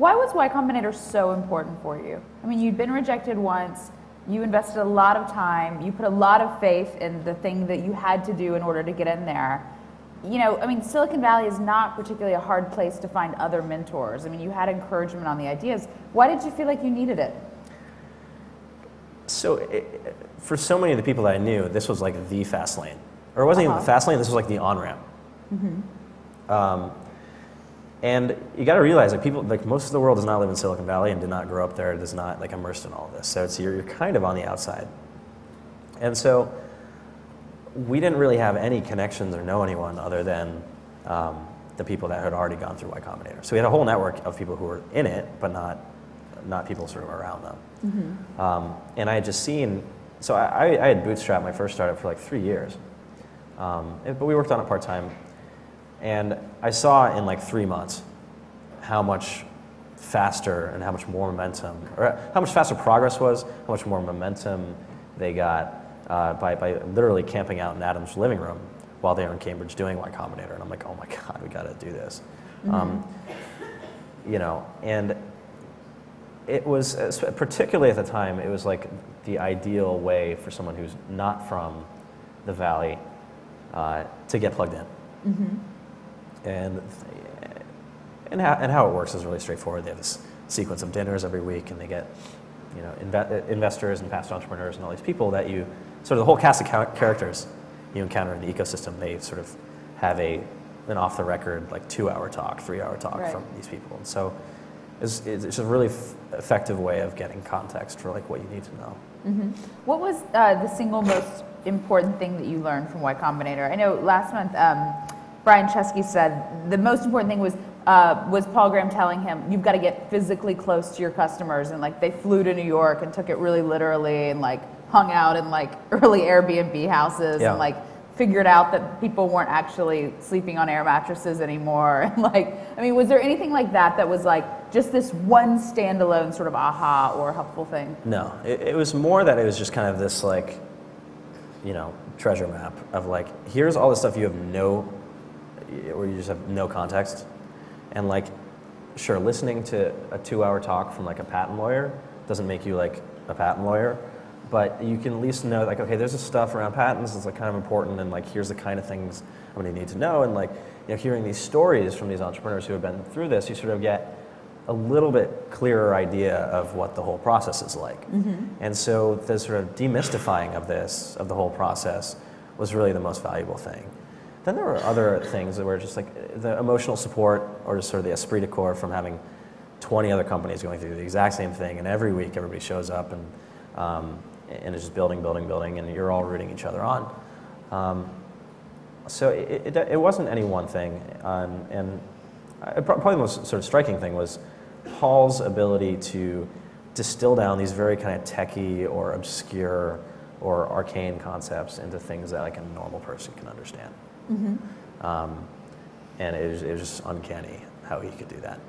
Why was Ycombinator so important for you? I mean, you'd been rejected once, you invested a lot of time, you put a lot of faith in the thing that you had to do in order to get in there. You know, I mean, Silicon Valley is not particularly a hard place to find other mentors. I mean, you had encouragement on the ideas. Why did you feel like you needed it? So, for so many of the people that I knew, this was like the fast lane. Or it wasn't even the fast lane, this was like the on-ramp. And you got to realize, like, people, like, most of the world does not live in Silicon Valley and did not grow up there, does not, like, immersed in all of this. So you're kind of on the outside. And so we didn't really have any connections or know anyone other than the people that had already gone through Ycombinator. So we had a whole network of people who were in it, but not people sort of around them. And I had just seen, so I had bootstrapped my first startup for like 3 years. But we worked on it part-time. And I saw in like 3 months how much faster and how much more momentum, or how much faster progress was, how much more momentum they got by literally camping out in Adam's living room while they were in Cambridge doing Ycombinator. And I'm like, oh my God, we got to do this. You know, and it was, particularly at the time, it was like the ideal way for someone who's not from the Valley to get plugged in. And how it works is really straightforward. They have this sequence of dinners every week, and they get, you know, investors and past entrepreneurs and all these people that you, sort of the whole cast of characters you encounter in the ecosystem, they sort of have an off-the-record, like 2-hour talk, 3-hour talk from these people. And so it's a really effective way of getting context for like what you need to know. What was the single most important thing that you learned from Ycombinator? I know last month, Brian Chesky said the most important thing was Paul Graham telling him, you've got to get physically close to your customers, and like they flew to New York and took it really literally and like hung out in like early Airbnb houses and like figured out that people weren't actually sleeping on air mattresses anymore. And like, I mean, was there anything like that was like just this one standalone sort of aha or helpful thing? No, it was more that it was just kind of this like, you know, treasure map of like, here's all the stuff you have or you just have no context. And like, sure, listening to a 2-hour talk from like a patent lawyer doesn't make you like a patent lawyer, but you can at least know like, okay, there's this stuff around patents that's like kind of important, and like here's the kind of things I'm gonna need to know. And like, you know, hearing these stories from these entrepreneurs who have been through this, you sort of get a little bit clearer idea of what the whole process is like. And so the sort of demystifying of the whole process was really the most valuable thing. Then there were other things that were just like the emotional support, or just sort of the esprit de corps from having 20 other companies going through the exact same thing, and every week everybody shows up and it's just building, and you're all rooting each other on. So it wasn't any one thing, and probably the most sort of striking thing was Paul's ability to distill down these very kind of techie or obscure or arcane concepts into things that like a normal person can understand. And it was just uncanny how he could do that.